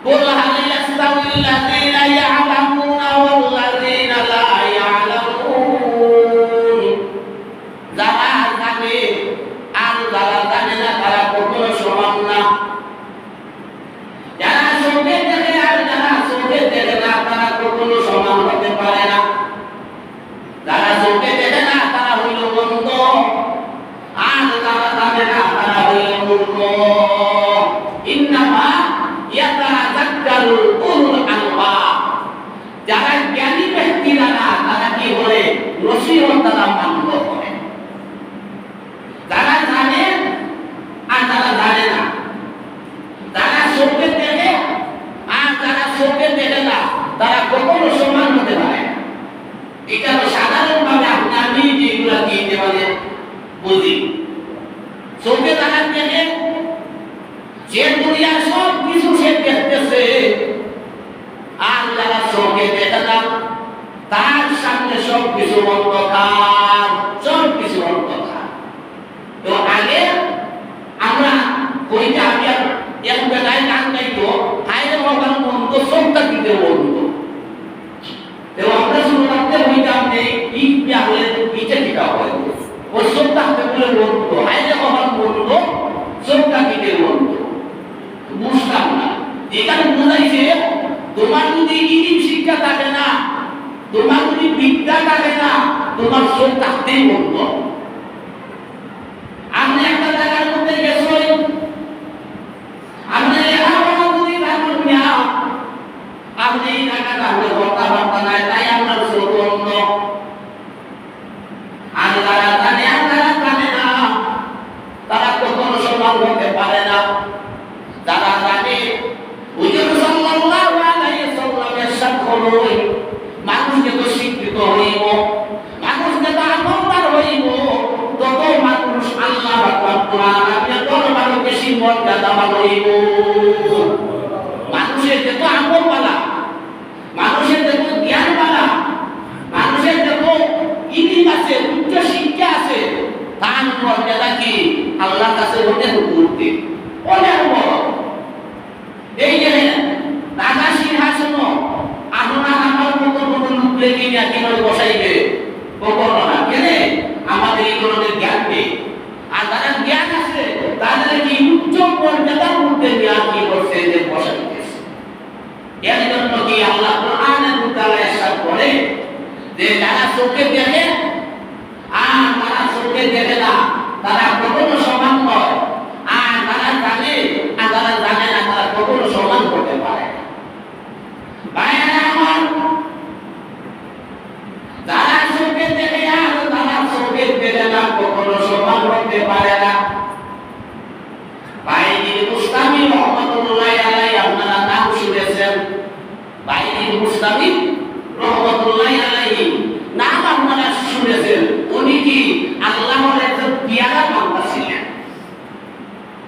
قل هل يستوي الذين يعلمون والذين لا يعلمون যারা জানে আর যারা জানে না তারা কখনো সমান না। যারা চোখে দেখে আর যারা চোখে দেখে না তারা কখনো সমান হতে পারে না। যারা চোখে দেখে না তারা হইল অন্ধ, আর যারা জানে না তারা হইল মূর্খ। ইন্নামা ইয়াতাযাক্কারুল উলুল আলবাব, যারা জ্ঞানী ব্যক্তিরা না তারা কি বলে নসিহত দ্বারা মান্য করে। যারা জানে আর যারা জানে না, যারা চোখে দেখে আর যারা চোখে দেখে না তারা কখনো সমান হতে পারে না। এটা সাধারণভাবে আমি যেগুলো দিতে পারে বুঝি। চোখে যারা দেখে যে দুনিয়ার সব কিছু সে দেখতেছে, আর যারা চোখে দেখে না তার সামনে সব কিছু অন্ধকার, সব কিছু অন্ধকার। তো আগে আমরা কইটা আমি এক বেলায় গান গাইতো, আইরে বাবার মন্দ সবটা দিতে বলতো। তো আমরা শুরু করতে হইতাম যে ইটা হলে ইটা দিতে হয়, ও সবটা হাতে বলে বলতো, আইরে বাবার মন্দ সবটা দিতে বলতো। বুঝতাম না, এখানে বোঝাইছে তোমার যদি ইলিম শিক্ষা থাকে না, তোমার যদি বিদ্যা থাকে না, তোমার চোখ থাকতেই বলতো। আপনি একটা জায়গার মধ্যে গেছেন, আপনি লেখাপড়া যদি রাখুন না, আপনি এই জায়গাটা হলে কথাবার্তা নাই, তাই আপনার চোখ অন্ধ। আর যারা জানে আর যারা জানে না তারা কখনো সমান হতে পারে না। যারা জানে হুজুর সাল্লাল্লাহু আলাইহি ওয়াসাল্লামের সাক্ষরে মানুষকে তো শিক্ষিত হইব, মানুষকে তো আমলদার হইব, তত মানুষ আল্লাহ পাক কোরআনের দরবারে বেশি মর্যাদাবান হইব। মানুষের যত আমলওয়ালা, মানুষের যত জ্ঞানওয়ালা, মানুষের যত ইলম আছে, উচ্চ শিক্ষা আছে, তার মর্যাদা কি আল্লাহর কাছে অনেক উঠবে, অনেক বড়। এই যে রাজা সিংহাসন আপনার আমার মতো মতো লোক লেগে নিয়ে কিভাবে বসাইবে, কখনো না। কেন? আমাদের এই ধরনের জ্ঞান নেই। আর যারা জ্ঞান আছে তাদের কি উচ্চ মর্যাদার মধ্যে জ্ঞান কি করছে যে বসাইতেছে। এর জন্য কি আল্লাহ কোরআনের মধ্যে ইরশাদ করে যে যারা চোখে দেখে আর যারা চোখে দেখে না তারা কখনো সমান নয়, আর যারা জানে আর যারা জানে না তারা কখনো সমান করতে পারে না। ভাইরা আমার, যারা চোখে দেখে আর যারা চোখে দেখে না কখনো সমান করতে পারে না। বাইজিদ বুস্তামি রহমাতুল্লাহি আলাইহি আপনারা নাম শুনেছেন। বাইজিদ বুস্তামি রহমাতুল্লাহি আলাইহি নাম আপনারা শুনেছেন। উনি কি আল্লাহর একজন পিয়ারা বান্দা ছিলেন।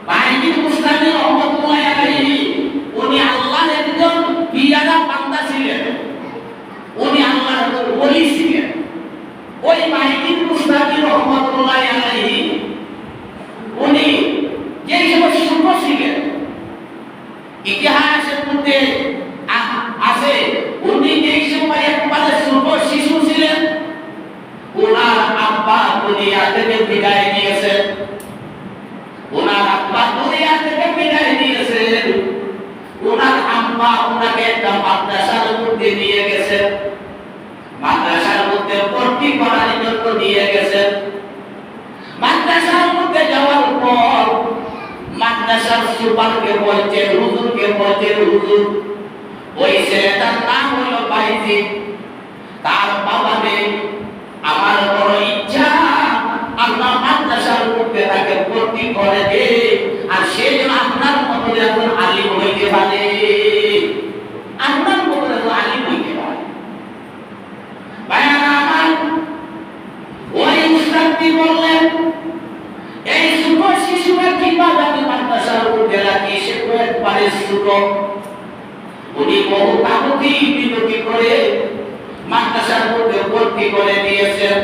বাইজিদ বুস্তামি রহমাতুল্লাহি আলাইহি উনি আল্লাহর একজন পিয়ারা বান্দা ছিলেন, উনি আল্লাহর একজন ওলি ছিলেন। ওই বাইজিদ বুস্তামি রহমাতুল্লাহি আলাইহি উনি যে সময় ছোট ছিলেন, ইতিহাসের মধ্যে আছে উনি যে সময় একবারে ছোট শিশু ছিলেন, ওনার আব্বা দুনিয়া থেকে বিদায় নিয়েছেন। ওনার আব্বা দুনিয়া থেকে বিদায় নিয়েছেন, ওনার আম্মা ওনাকে একটা মাদ্রাসার মধ্যে নিয়ে গেছেন, মাদ্রাসার মধ্যে ভর্তি করার জন্য নিয়ে গেছেন। মাদ্রাসার মধ্যে যাওয়ার পর মাদ্রাসার সুপারকে বলছেন, হুজুরকে বলছেন, হুজুর ওই ছেলেটার নাম হলো বাইজিদ, তার বাবা নেই, আমার বড় ইচ্ছা আপনার মাদ্রাসার মধ্যে তাকে ভর্তি করে দে, আর সে যেন আপনার মতো এখন আলিম হইতে পারে, আপনার মতো এখন আলিম হইতে পারে। ভাইরা আমার, ওই উস্তাদটি বললেন এই ছোট শিশুরা কিভাবে আমি মাদ্রাসার মধ্যে রাখি, সে তো একবারে ছোট। উনি বহু কাকুতি বিনতি করে মাদ্রাসার মধ্যে ভর্তি করে দিয়েছেন।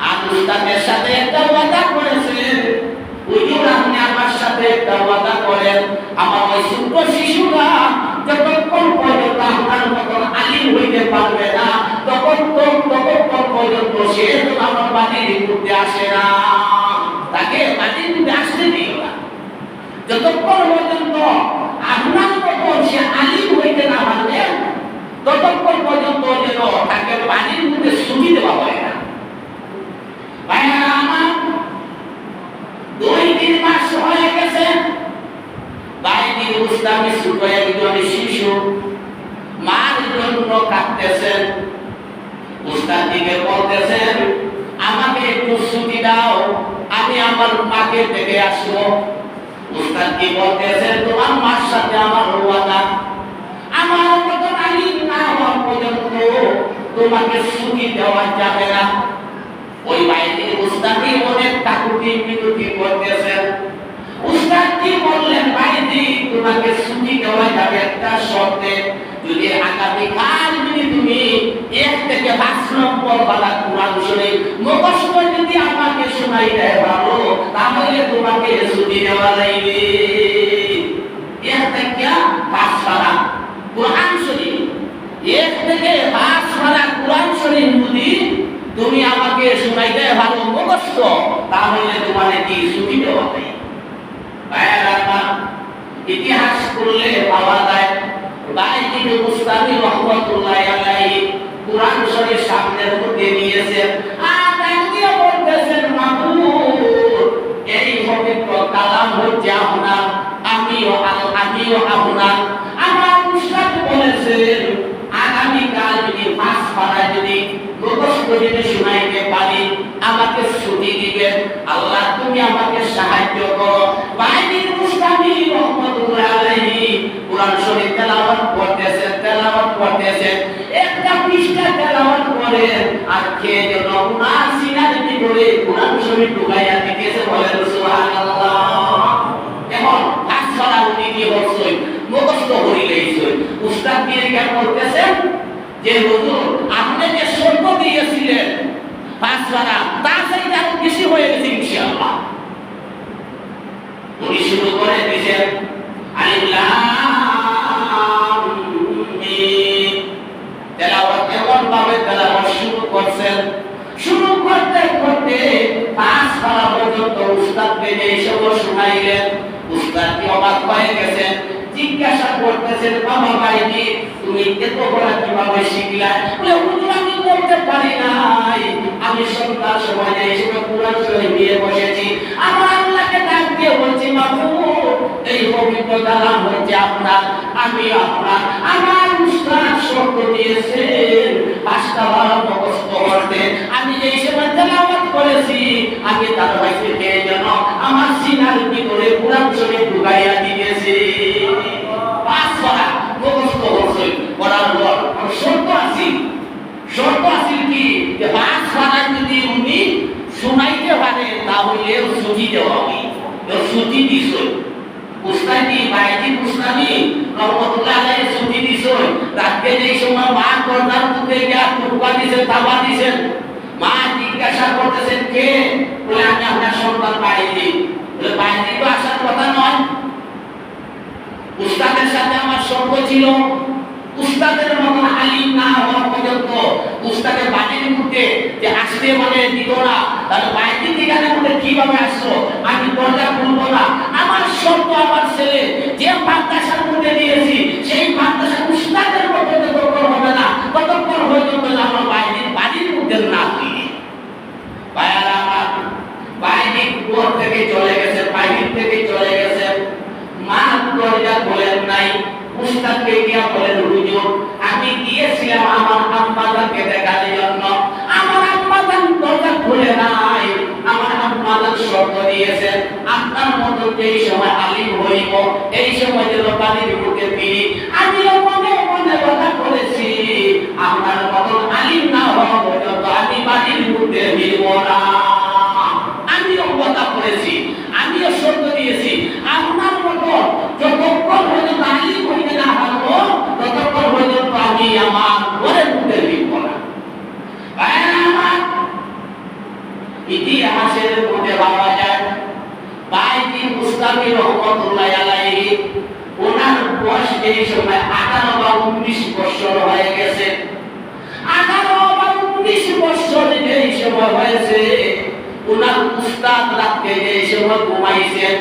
আর উস্তাদের সাথে একটা ওয়াদা করেছেন, হুজুর আপনি আমার সাথে একটা ওয়াদা করেন, আমার ওই ছোট শিশুরা ততক্ষণ পর্যন্ত সে তো আমার বাড়ির মধ্যে আসে না, তাকে বাড়ির মধ্যে আসতে দিও না। যতক্ষণ পর্যন্ত আপনার মতন সে আলিম হইতে না পারবে, ততক্ষণ পর্যন্ত যেন তাকে বাড়ির মধ্যে ছুটি দেওয়া হয় না। ভাইরা আমার, 2-3 মাস হয়ে গেছে, বাইরের উস্তাদি ছোট একজন শিশু মার জন্য কাঁদতেছেন। উস্তাদিকে বলতেছেন, আমাকে একটু ছুটি দাও, আমি আমার মাকে দেখে আসবো। উস্তাদ কি বলতেছেন, তোমার মার সাথে আমার ওয়াদা, আমার মতন আলিম না হওয়া পর্যন্ত তোমাকে ছুটি দেওয়া যাবে না। ওই বাইরের উস্তাদি অনেক কাকুতি মিনতি করতেছেন। উস্তাদ কি বললেন, বাইরে তোমাকে ছুটি দেওয়া যাবে একটা শর্তে, যদি আগামীকাল যদি তুমি 1 থেকে 5 নম্বর পারা কোরআন শরীফ মুখস্থ যদি আমাকে শোনাইতে পারো, তাহলে তোমাকে ছুটি দেওয়া যাইবে। 1 থেকে 5 পারা কোরআন শরীফ, 1 থেকে 5 পারা কোরআন শরীফ যদি তুমি আমাকে শোনাইতে পারো মুখস্থ, তাহলে তোমাকে কি ছুটি দেওয়া যাবে। ইতিহাস করলে পাওয়া যায়, বাইজিদ বুস্তামি রাহমাতুল্লাহি আলাইহি কুরআন শরীফ সামনের মধ্যে নিয়েছেন, আর তাকিয়ে বলতেছেন, মাহবুব এই পবিত্র কালাম হচ্ছে আপনার, আমিও আপনার। আমার উস্তাদ বলেছেন, আগামীকাল যদি 5 পারা যদি মুখস্থ যদি শোনাইতে পারি, আমাকে ছুটি দিবেন। আল্লাহ তুমি আমাকে সাহায্য করো। বাইজিদ বুস্তামি রাহমাতুল্লাহি আলাইহি কুরআন শরীফ তেলাওয়াত করতেছেন, একটা পৃষ্ঠা তেলাওয়াত করে আর কে যেন উনার সিনার ভিতরে কুরআন শরীফ ঢুকাইয়া দিতেছে, বলেন সুবহানাল্লাহ। এখন আসরা উনি কি হচ্ছে, মুখস্থ করে লইছে। উস্তাদ কি কেন বলতেছেন যে হুজুর আপনি যে শর্ত দিয়েছিলেন 5 পারা, তার চাইতে আরো বেশি হয়ে গেছে ইনশাআল্লাহ। উনি শুরু করে দিয়েছেন, আলিফ লাম মিম, তেলাওয়াত এমন ভাবে তেলাওয়াত শুরু করছেন। শুরু করতে করতে 5 পারা পর্যন্ত উস্তাদকে যে সব শোনাইলেন, উস্তাদ কি অবাক হয়ে গেছেন। জিজ্ঞাসা করতেছেন, বাবা ভাইজি তুমি এত বড় কিভাবে শিখলা? বলে হুজুর আমি বলতে পারি নাই, আমি সন্তান সময় এসে কুরআন শরীফ নিয়ে বসেছি, আমার আল্লাহকে ডাক দিয়ে বলছি, মাহবুব এই পবিত্র কালাম হচ্ছে আপনার, আমি আপনার। আমার উস্তাদ শর্ত দিয়েছেন 5টা বার মুখস্থ করতে, আমি এই সময় তেলাওয়াত করেছি, আমি তার ভাইকে পেয়ে যেন আমার সিনার ভিতরে কুরআন শরীফ ঢুকাইয়া দিয়েছি। 5 পারা মুখস্থ করছে, করার পর শর্ত আছে কি যে 5 পারা যদি উনি শোনাইতে পারে, তাহলে ছুটি দেওয়া হবে। ছুটি দিছ উস্তাদি বাইজিদ বুস্তামি রাহমাতুল্লাহি আলাইহি ছুটি দিছ। রাতে যেই সময় মা করদার মধ্যে গিয়া কুরবান দিছেন, তাওবা দিছেন, মা জিজ্ঞাসা করতেছেন, কে? বলে আমি আপনার সন্তান বাইজিদ। বলে বাইজিদ তো আসার কথা নয়, উস্তাদের সাথে আমার সম্পর্ক ছিল, উস্তাদের মতন আলিম না হওয়া পর্যন্ত উস্তাদের বাড়ির মধ্যে যে আসতে মানে দিত না, তাহলে বাইরের ঠিকানার মধ্যে কিভাবে আসলো? আমি দরজা খুলবো না। আমার শর্ত, আমার ছেলে যে মাদ্রাসার মধ্যে দিয়েছি, সেই মাদ্রাসা উস্তাদের মতো যতক্ষণ হবে না, ততক্ষণ পর্যন্ত আমার বাড়ির মধ্যে না দিই। ভাইয়ারা আমার, বাইরে ঘর থেকে চলে গেছে, বাহির থেকে চলে গেছে, মা দরজা খোলেন নাই। উস্তাদকে গিয়া বলেন, হুজুর আমি গিয়েছিলাম আমার আম্মাজানকে দেখার জন্য, আমার আম্মাজান দরজা খুলে নাই, আমার আম্মাজান শর্ত দিয়েছেন আপনার মতো যেই সময় আলিম হইব, এই সময় যেন বাড়ির মুখে ফিরি। আমিও মনে মনে কথা করেছি, আপনার মতো আলিম না হওয়া পর্যন্ত আমি বাড়ির মুখে ফিরব না। আমিও কথা করেছি, আমিও শর্ত দিয়েছি, আপনার মতো যতক্ষণ পর্যন্ত আলিম হইতে না পারবো, ততক্ষণ পর্যন্ত আমি আমার ঘরের মধ্যে ফিরব না। আমার ইতিহাসের মধ্যে পাওয়া যায়, বাইজিদ বুস্তামি রাহমাতুল্লাহি আলাইহি ওনার বয়স এই সময় 18 বা 19 বছর হয়ে গেছে। 18 বা 19 34 বছর যেই সময় হয়েছে, উনার উস্তাদ রাতে যেই সময় ঘুমাইছেন,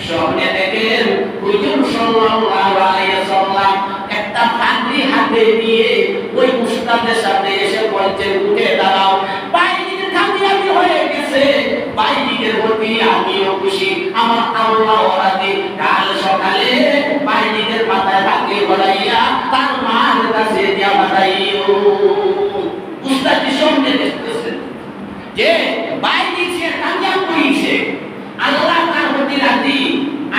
স্বপ্নে দেখেন হুজুর সাল্লাল্লাহু আলাইহি ওয়াসাল্লাম একটা পাগড়ি হাতে নিয়ে ওই উস্তাদের সামনে এসে বলছেন, উঠে দাঁড়াও, বাইজিদের কামিয়াবি হয়ে গেছে, বাইজিদের প্রতি আমিও খুশি, আমার আল্লাহ রাজি। কাল সকালে বাইজিদের মাথায় পাগড়ি পরাইয়া তার মার কাছে দিয়া বাঁধাইও। উস্তাদ সামনে দেখতেছেন যে বাইজি সে কামিয়াব হইছে, আল্লাহ তার প্রতি রাজি,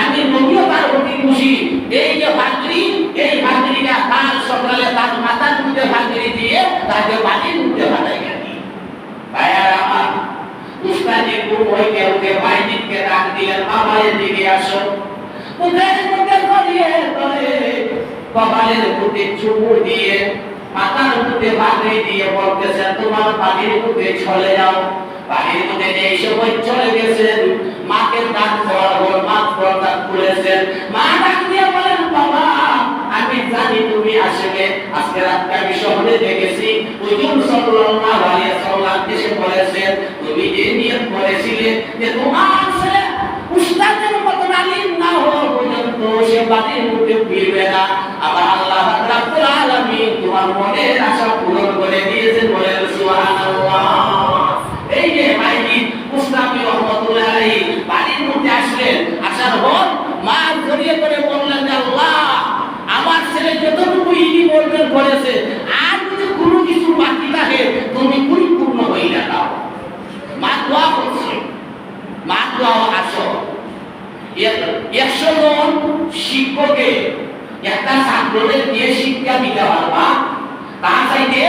আমি নবীও তার প্রতি খুশি। এই যে পাগড়ি, এই পাগড়িটা কাল সকালে তার মাথার মধ্যে পাগড়ি দিয়ে তাকে বাড়ির মধ্যে বাঁধাই গেছে। ভাইয়ারা আমার, উস্তাদি ঘুম হইতে উঠে বাইজিকে ডাক দিলেন, বাবা এদিকে আসো। উঠের মধ্যে ধরিয়ে ধরে কপালের মধ্যে চুমু দিয়ে মাথার মধ্যে পাগড়ি দিয়ে বলতেছেন, তোমার বাড়ির মধ্যে চলে যাও। বাড়ির মধ্যে যেই সময় চলে গেছেন, মাকে ডাক দেওয়ার পর মা পর্দা খুলেছেন। মা ডাক দিয়ে বলেন, বাবা আমি জানি তুমি আসবে, আজকে রাতে আমি স্বপ্নে দেখেছি হুজুর সাল্লাল্লাহু আলাইহি ওয়াসাল্লাম এসে বলেছেন, তুমি যে নিয়ত করেছিলে যে তোমার ছেলে উস্তাদের মতো আলিম না হওয়া পর্যন্ত সে বাড়ির মধ্যে ফিরবে না, আমার আল্লাহ রাব্বুল আলামিন তোমার মনের আশা পূরণ করে দিয়েছেন, বলেন সুবহানাল্লাহ। এই যে বাইজি মুস্তাফি রহমাতুল্লাহ আলাইহি বাড়ির মধ্যে আসলেন, আসার পর মা জড়িয়ে করে বললেন, আল্লাহ আমার ছেলে যতটুকু ইলম অর্জন করেছে, আর যদি কোনো কিছু বাকি থাকে তুমি পরিপূর্ণ হইয়া দাও। মা দোয়া করছে, মা দোয়া আসো। 100 জন শিক্ষকে একটা ছাত্রদের দিয়ে শিক্ষা দিতে পারবা, তার চাইতে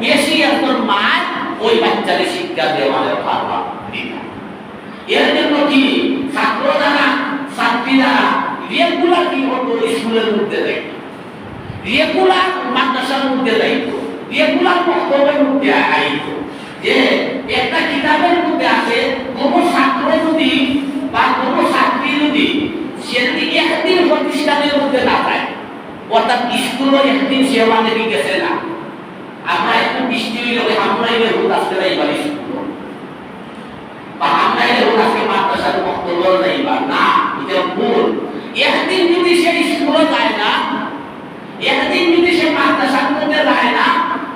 বেশি একজন মা ওই বাচ্চাকে শিক্ষা দেওয়া পারবা। এর জন্য কি ছাত্র যারা, ছাত্রী যারা রেগুলার কি হতো, স্কুলের মধ্যে যাইতো, রেগুলার মাদ্রাসার মধ্যে যাইতো, রেগুলার বক্তব্যের মধ্যে আইতো। যে একটা কিতাবের মধ্যে আছে, কোন ছাত্র যদি বা কোন ছাত্রী যদি সেটি একদিন প্রতিষ্ঠানের মধ্যে না যায়, অর্থাৎ স্কুলের একদিন সেবা নেবে গেছে না, আমরা একটু বৃষ্টি হইলে আমরাই রোদ আসতে যাইবার স্কুল, বা আমরাই রোদ আসতে মাদ্রাসার বক্তব্য যাইবার না, এটা ভুল। একদিন যদি সে স্কুলে যায় না, একদিন যদি সে মাদ্রাসার মধ্যে যায় না,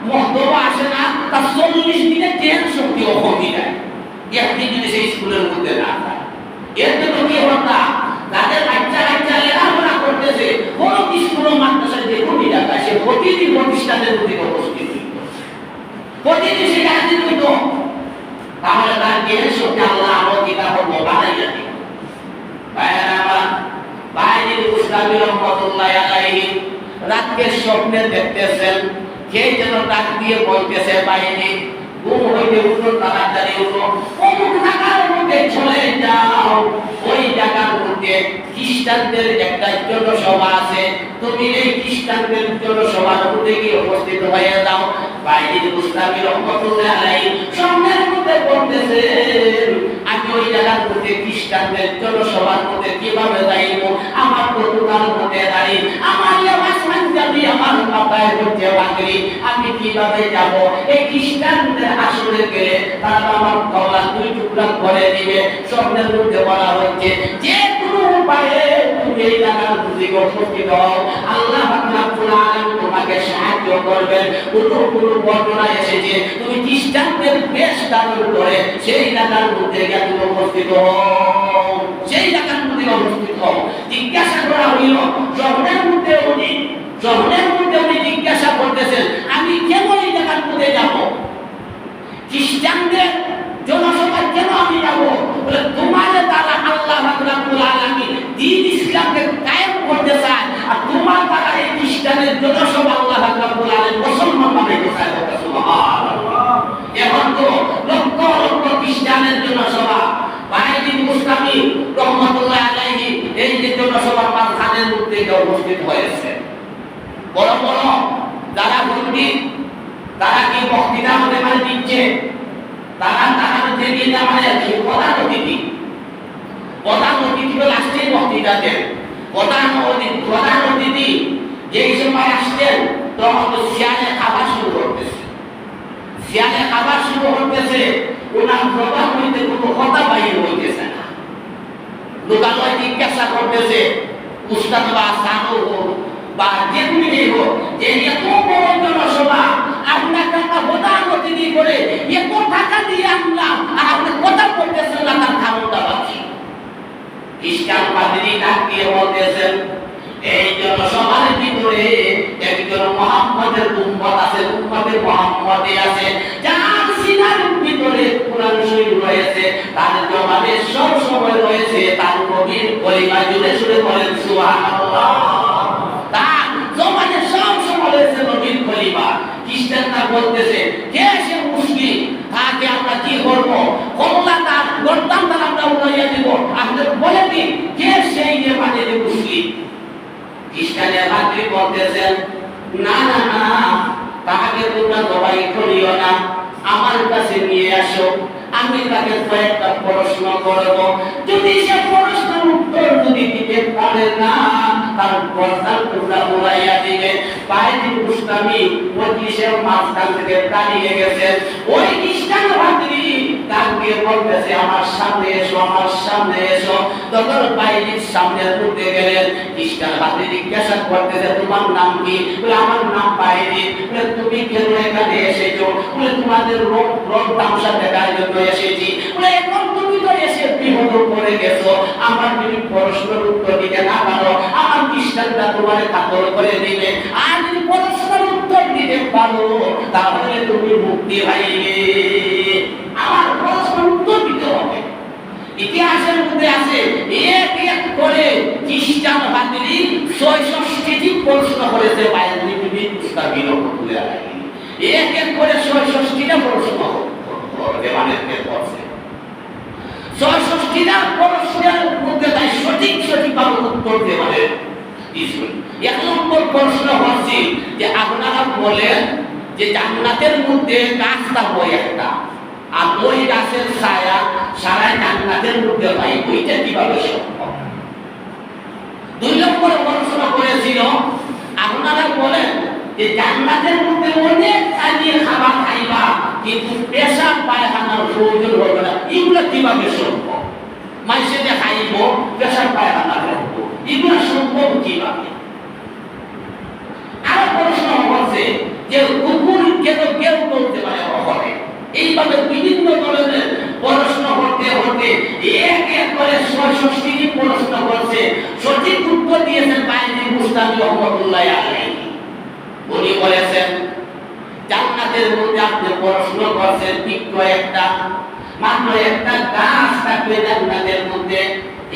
বক্তব্য আসে না, তার 40 দিনের জ্ঞান শক্তি কমে যায়, একদিন যদি সে স্কুলের মধ্যে না যায়। এর জন্য কি হতা, যাদের বাচ্চা বাচ্চা লেখাপড়া করতেছে কোন স্কুল মাদ্রাসায় যে কোটি টাকা, সে প্রতিদিন প্রতিষ্ঠানের মধ্যে উপস্থিত হইত, প্রতিদিন সে হাজির হইত, তাহলে তার জ্ঞান শক্তি আল্লাহ আমার কিতাব বানাইয়া দিল। ভাইয়েরা আমার, বাইজি মুস্তাফি রহমাতুল্লাহ আলাইহি রাতে স্বপ্নে দেখতেছেন, কে যেন ডাক দিয়ে বলতেছে, বাইজি ঘুম হইতে উঠো, তাড়াতাড়ি উঠো, অমুক জায়গার মধ্যে চলে যাও, ওই জায়গার মধ্যে খ্রিস্টানদের একটা জনসভা আছে, তুমি এই খ্রিস্টানদের জনসভার মধ্যে গিয়ে উপস্থিত হয়ে যাও। বাইজি মুস্তাফি রহমাতুল্লাহ আলাইহি স্বপ্নের মধ্যে বলতেছেন, আমি ওই জায়গার মধ্যে খ্রিস্টানদের জনসভার মধ্যে কিভাবে যাইব, আমার প্রতিদার মধ্যে দাঁড়িয়ে আমার আসমান যাবি, আমার মাথায় হচ্ছে পাগড়ি, আমি কিভাবে যাব? এই খ্রিস্টানদের আসলে গেলে তারা আমার গলা 2 টুকরা করে দিবে। স্বপ্নের মধ্যে বলা হচ্ছে, যে কোনো উপায়ে তুমি এই জায়গার মধ্যে উপস্থিত হও, আল্লাহ রাব্বুল আলামিন তোমাকে সাহায্য করবেন। কোনো বর্ণনা এসেছে তুমি খ্রিস্টানদের বেশ ধারণ করে সেই জায়গার মধ্যে গিয়ে তুমি উপস্থিত হও, সেই জায়গার মধ্যে উপস্থিত হও। জিজ্ঞাসা করা হইল, স্বপ্নের মধ্যে উনি জিজ্ঞাসা করতেছেন, আমি কেন এই জায়গার মধ্যে যাব, খ্রিস্টানদের জনসভায় কেন আমি যাব? বলে তোমার দ্বারা আল্লাহ রাব্বুল আলামিন দ্বীন ইসলামকে কায়েম করতে চায়, আর তোমার দ্বারা এই খ্রিস্টানের জনসভা আল্লাহ রাব্বুল আলামিন মুসলমান বানাইতে চায়। সুবহানাল্লাহ। এখন তো লক্ষ লক্ষ খ্রিস্টানের জনসভা, বাইজি মুস্তাফি রহমাতুল্লাহ আলাইহি এই যে জনসভার মাঝখানের মধ্যে উপস্থিত হয়েছে। বড় বড় যারা পণ্ডিত, তারা কি বক্তৃতা হতে পারে দিচ্ছে, তারা যে দিন আমাদের প্রধান অতিথি তো লাস্টের বক্তৃতা দেন। প্রধান অতিথি যেই সময় আসছেন তখন তো শিয়ালে খাবার শুরু করতেছে। শিয়ালে খাবার শুরু হতেছে, ওনার জবান হইতে কোনো কথা বাইর হইতেছে না। লোকালয় জিজ্ঞাসা করতেছে, উস্তাদ বা সাধু হোক বা যেগুলি হোক, যে এত বড় জনসভা আপনাকে একটা প্রধান অতিথি করে এত টাকা দিয়ে আনলাম, আর আপনি কথা বলতেছেন না, তার কারণটা পাচ্ছি। খ্রিস্টান পাদ্রী ডাক দিয়ে বলতেছেন, এই জনসভার ভিতরে একজন মুহাম্মদের উম্মত আছে, উম্মতে মুহাম্মদে আছে, যার সিনার ভিতরে কোরআন শরীফ রয়েছে, তার জবানে সব সময় রয়েছে তার নবীর কলিমা। জুড়ে জুড়ে বলেন সুবহানাল্লাহ। তার জবানে সব সময় রয়েছে নবীর কলিমা। খ্রিস্টানরা বলতেছে, কে সে মুসলিম, তাকে আমরা কি করব? কল্লা তার গর্দান তার আমরা উড়াইয়া দিব। আপনি বলে দিন, কে সেই যে মানে যে মুসলিম? খ্রিস্টানের পাদ্রী বলতেছেন, না না না, তাকে তোমরা জবাই করিও না, আমার কাছে নিয়ে আসো, আমি তাকে কয়েকটা প্রশ্ন করব। যদি সে প্রশ্নের উত্তর যদি দিতে পারে না, তার গর্দান তোমরা উড়াইয়া দিবে। বাইরে মুসলামি মজলিসের মাঝখান থেকে দাঁড়িয়ে গেছেন। ওই খ্রিস্টান পাদ্রী ডাক দিয়ে বলতেছে, আমার সামনে এসো, আমার সামনে এসো। তখন বাইরের সামনে উঠতে গেলেন। খ্রিস্টান পাদ্রী জিজ্ঞাসা করতেছে, তোমার নাম কি? বলে, আমার নাম বাইরে। বলে, তুমি কেন এখানে এসেছো? বলে, তোমাদের রোগ তামসা দেখার জন্য এসেছি। বলে, এখন তুমি তো এসে বিপদ করে গেছো, আমার যদি প্রশ্নের উত্তর দিতে না পারো, আমার খ্রিস্টানরা তোমার কাতর করে দিবে। আর যদি প্রশ্নের উত্তর দিতে পারো, তাহলে তুমি মুক্তি পাইবে। আমার প্রশ্নের উত্তর দিতে হবে। ইতিহাসের মধ্যে আছে, এক এক করে খ্রিস্টান পাদ্রী ৬৬টি প্রশ্ন করেছে বাইবেল পুস্তকের উপরে। এক এক করে ৬৬টা প্রশ্ন দেওয়ানেরকে করছে। ৬৬টা প্রশ্নের মধ্যে তাই সঠিক সঠিকভাবে উত্তর দেওয়ানের। এক নম্বর প্রশ্ন হচ্ছে যে, আপনারা বলেন যে জান্নাতের মধ্যে গাছ থাকবো একটা, আর ওই গাছের ছায়া সারা জান্নাতের মধ্যে পাই, ওইটা কিভাবে সম্ভব? ২ নম্বর প্রশ্ন করেছিল, আপনারা বলেন যে জান্নাতের মধ্যে অনেক খাদ্যের খাবার খাইবা, কিন্তু পেশাব পায়খানার প্রয়োজন হবে না, এগুলো কিভাবে সম্ভব? মানুষে যে খাইব, পেশাব পায়খানা করবো, এগুলো সম্ভব কিভাবে? আরো প্রশ্ন হচ্ছে যে কুকুর কেন কেউ বলতে পারে অহরে? এইভাবে বিভিন্ন ধরনের প্রশ্ন হতে হতে এক এক করে ৬৬টি প্রশ্ন করছে। সঠিক উত্তর দিয়েছেন বাইজিদ বুস্তামি রহমাতুল্লাহ আলাইহি। উনি বলেছেন, জান্নাতের মধ্যে আপনি প্রশ্ন করছেন ঠিক একটা, মাত্র একটা গাছ থাকবে জান্নাতের মধ্যে,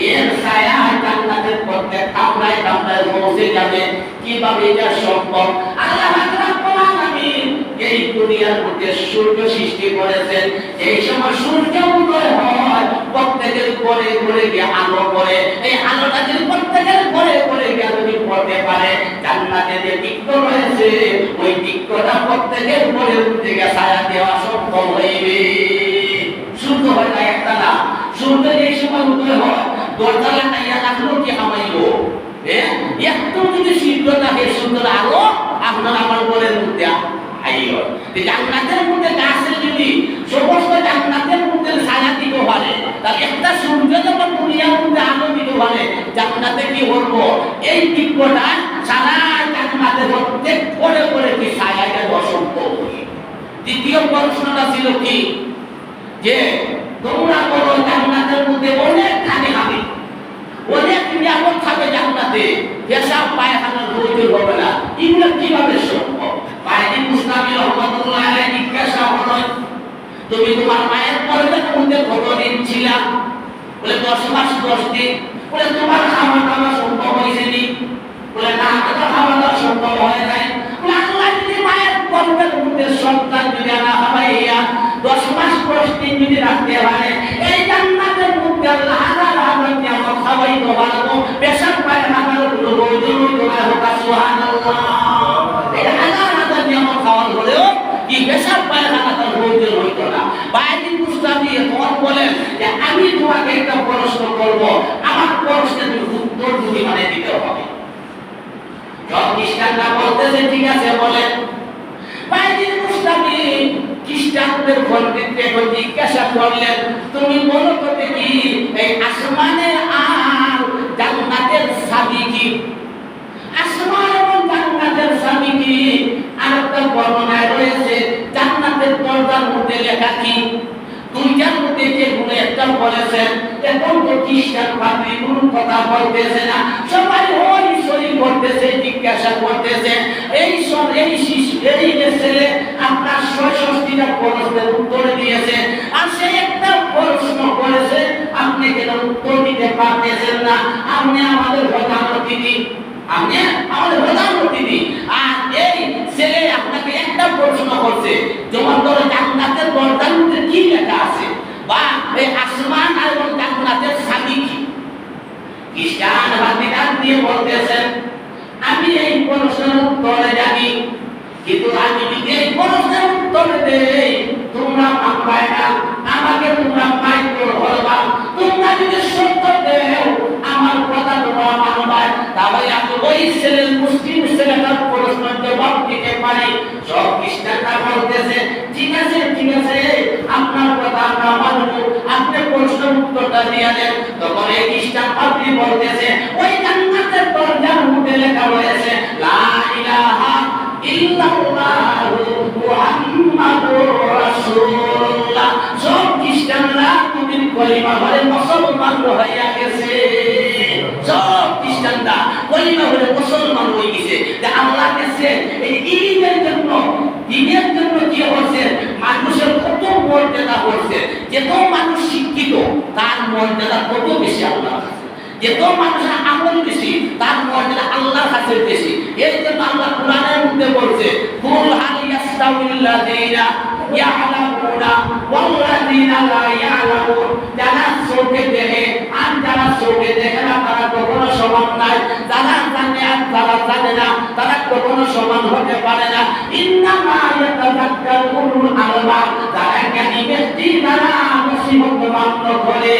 এর ছায়া জান্নাতের প্রত্যেক কামরায় কামরায় পৌঁছে যাবে, কিভাবে এটা সম্ভব? আল্লাহ রাব্বুল আলামিন এই দুনিয়ার মধ্যে সূর্য সৃষ্টি করেছেন। এই সময় সূর্য উদয় হয়, প্রত্যেকের ঘরে ঘরে গিয়ে আলো পড়ে। এই আলোটা যদি প্রত্যেকের ঘরে ঘরে গিয়ে যদি পড়তে পারে, জান্নাতে যে বৃক্ষ রয়েছে, ওই বৃক্ষটা প্রত্যেকের ঘরে উঠে গিয়ে ছায়া দেওয়া সম্ভব হইবে। সূর্য হয় না একটা না, সূর্য এই সময় উদয় হয়, দরজা লাগাইয়া রাখলো কি হামাইলো? একটু যদি সূর্য থাকে, সূর্যের আলো আপনার আমার ঘরের মধ্যে আইলো। জান্নাতের মধ্যে গাছের যদি সমস্ত জান্নাতের মধ্যে ছায়া দিতে পারে, তাহলে একটা সূর্য যখন দুনিয়ার মধ্যে আলো দিতে পারে, জান্নাতে কি করবো? এই বৃক্ষটা সারা জান্নাতে প্রত্যেক করে করে কি ছায়াটা অসম্ভব। দ্বিতীয় প্রশ্নটা ছিল কি, যে তোমরা বলো জান্নাতের মধ্যে অনেক খানি খাবে, অনেক নিয়ামত খাবে জান্নাতে, পেশাব পায়খানার প্রয়োজন হবে না, এগুলো কিভাবে সম্ভব? বাইজিদ বুস্তামি রহমাতুল্লাহ আলাইহি জিজ্ঞাসা হলো, তুমি তোমার মায়ের পেটের মধ্যে কতদিন ছিলা? বলে 10 মাস 10 দিন। বলে, তোমার খাওয়া দাওয়া সম্ভব হয়েছে নি? বলে, না, আমার খাওয়া দাওয়া সম্ভব হয় নাই। বলে, আল্লাহ যদি মায়ের পেটের মধ্যে সন্তান যদি না খাওয়াইয়া 10 মাস 10 দিন যদি রাখতে পারে, এই জান্নাতের মধ্যে আল্লাহ হাজার হাজার নিয়ামত খাওয়াইতে পারবো, পেশাব পায়খানার কোনো প্রয়োজন হইতো না। সুবহানাল্লাহ। এই হাজার হাজার নিয়ামত খাওয়ার পরেও কি পেশাব পায়খানা তার প্রয়োজন হইতো না। বাইজিদ বুস্তামি বলেন যে, আমি তোমাকে একটা প্রশ্ন করব, আমার প্রশ্নের উত্তর তুমি মানে দিতে হবে। সব খ্রিস্টানরা বলতেছে, ঠিক আছে বলেন। বাইজিদ বুস্তামি খ্রিস্টান খ্রিস্টানদের পণ্ডিতকে জিজ্ঞাসা করলেন, তুমি বলো তো কি এই আসমানের আর জান্নাতের চাবি কি? আসমান এবং জান্নাতের চাবি কি? আরেকটা বর্ণনায় রয়েছে জান্নাতের দরজার মধ্যে লেখা কি? দুইটার মধ্যে যে কোনো একটা বলেছেন। এখন তো খ্রিস্টান ভাবি কোনো কথা বলতেছে না, সবাই ওই সই করতেছে, জিজ্ঞাসা করতেছে। এই শিশু এই ছেলে আপনার ৬৬টা প্রশ্নের উত্তর দিয়েছে, আর সে একটা প্রশ্ন করেছে, আপনি কেন উত্তর দিতে পারতেছেন না? আপনি আমাদের প্রধান অতিথি, আপনি আমাদের প্রধান অতিথি, আর এই ছেলে আপনাকে একটা প্রশ্ন করছে, যেমন ধরো জান্নাতের দরজার মধ্যে কি লেখা আছে, বা এই আসমান আর জান্নাতের চাবি কি? খ্রিস্টান ভাতিরা দিয়ে বলতেছেন, আমি এই প্রশ্নের উত্তরে জানি, কিন্তু আমি যদি এই প্রশ্নের উত্তর দেই তোমরা মানবে না, আমাকে তোমরা মাইক্রো ধরবা। তোমরা যদি সত্য দেও আমার কথা তোমরা মানবে, তাহলে আমি ওই ছেলের মুসলিম ছেলেটার প্রশ্নের জবাব দিতে পারি। সব খ্রিস্টানরা বলতেছে, ঠিক আছে ঠিক আছে, আপনার কথা আমরা মানব, আপনি প্রশ্নের উত্তরটা দিয়ে দেন। তখন এই খ্রিস্টান পাদ্রী বলতেছে, ওই জান্নাতের দরজার মধ্যে লেখা রয়েছে লা ইলাহা ইল্লাল্লাহু মুহাম্মাদুর রাসূলুল্লাহ। সব খ্রিস্টানরা নবীর কলিমা বলে মুসলমান হইয়া গেছে। সব খ্রিস্টানরা কলিমা বলে মুসলমান হয়ে গেছে। যে আল্লাহ কাছে এই ঈদের জন্য কি হচ্ছে, মানুষের কত মর্যাদা হচ্ছে। যত মানুষ শিক্ষিত তার মর্যাদা কত বেশি আল্লাহর কাছে, যত মানুষের আমল বেশি তার মর্যাদা আল্লাহর কাছে বেশি। এর জন্য আল্লাহ কোরআনের মধ্যে বলছে, কুল হাল ইয়াস্তাউল্লাযীনা ইয়ালামুনা ওয়াল্লাযীনা লা ইয়ালামুন। যারা চোখে দেখে আর যারা চোখে দেখে না তারা কখনো সমান নয়, যারা জানে আর যারা জানে না তারা কখনো সমান হতে পারে না। ইন্নামা ইয়াতাযাক্কারু উলুল আলবাব। যারা জ্ঞানী ব্যক্তি তারা মুসিবত মান্য করে,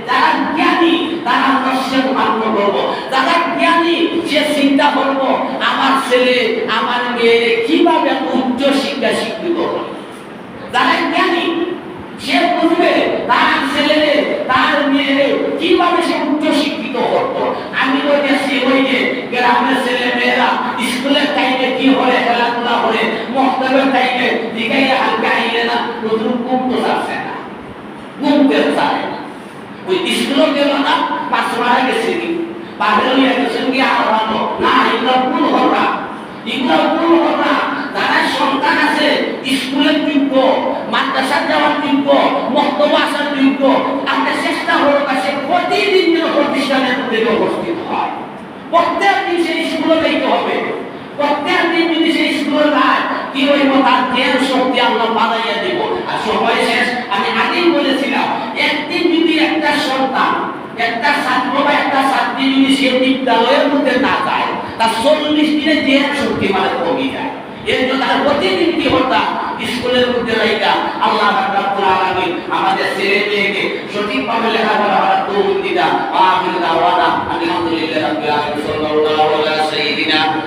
যারা জ্ঞানী তারা নসিহত মান্য করবো। যারা জ্ঞানী সে চিন্তা করবো আমার ছেলে আমার মেয়ে কিভাবে উচ্চ শিক্ষা শিক্ষিত হবে। যারা জ্ঞানী সে বুঝবে তার ছেলে তার মেয়ে কিভাবে সে উচ্চ শিক্ষিত করতো। আমি তো দেখছি ওই যে গ্রামের ছেলে মেয়েরা স্কুলের টাইমে কি হলে খেলাধুলা করে, মক্তবের টাইমে দিঘাইয়া হালকা আইলে না নতুন ঘুমতে চাচ্ছে না, ঘুমতে চায় না। ওই স্কুলও গেল না, পাঁচ মারা গেছে কি পাগল হয়ে গেছেন কি আরো না, এগুলো ভুল ঘটনা, এগুলো ভুল ঘটনা। যারা সন্তান আছে স্কুলের যোগ্য, মাদ্রাসার যাওয়ার যোগ্য, মক্তব আসার যোগ্য, আপনার চেষ্টা হলো কাছে প্রতিদিন যেন প্রতিষ্ঠানের মধ্যে উপস্থিত হয়। প্রত্যেক দিন সেই স্কুলে যাইতে হবে। প্রত্যেক দিন যদি সেই স্কুলে যায় কি হইব, তার জ্ঞান শক্তি আল্লাহ বাড়াইয়া দিব। আর সময় শেষ, আমি আগেই বলেছিলাম, একদিন যদি একটা সন্তান, একটা ছাত্র বা একটা ছাত্রী যদি সে বিদ্যালয়ের মধ্যে না যায়, তার 40 দিনে জ্ঞান শক্তি মানে কমে যায়। এর জন্য তার প্রতিদিন কি হতা স্কুলের মধ্যে রাইকা আল্লাহ রাব্বুল আলামিন আমাদের ছেলে মেয়েকে সঠিকভাবে লেখাপড়া করার তৌফিক দিতা। আমিন দাওয়ানা আলহামদুলিল্লাহি রাব্বিল আলামিন সাল্লাল্লাহু আলাইহি ওয়া সাল্লাম।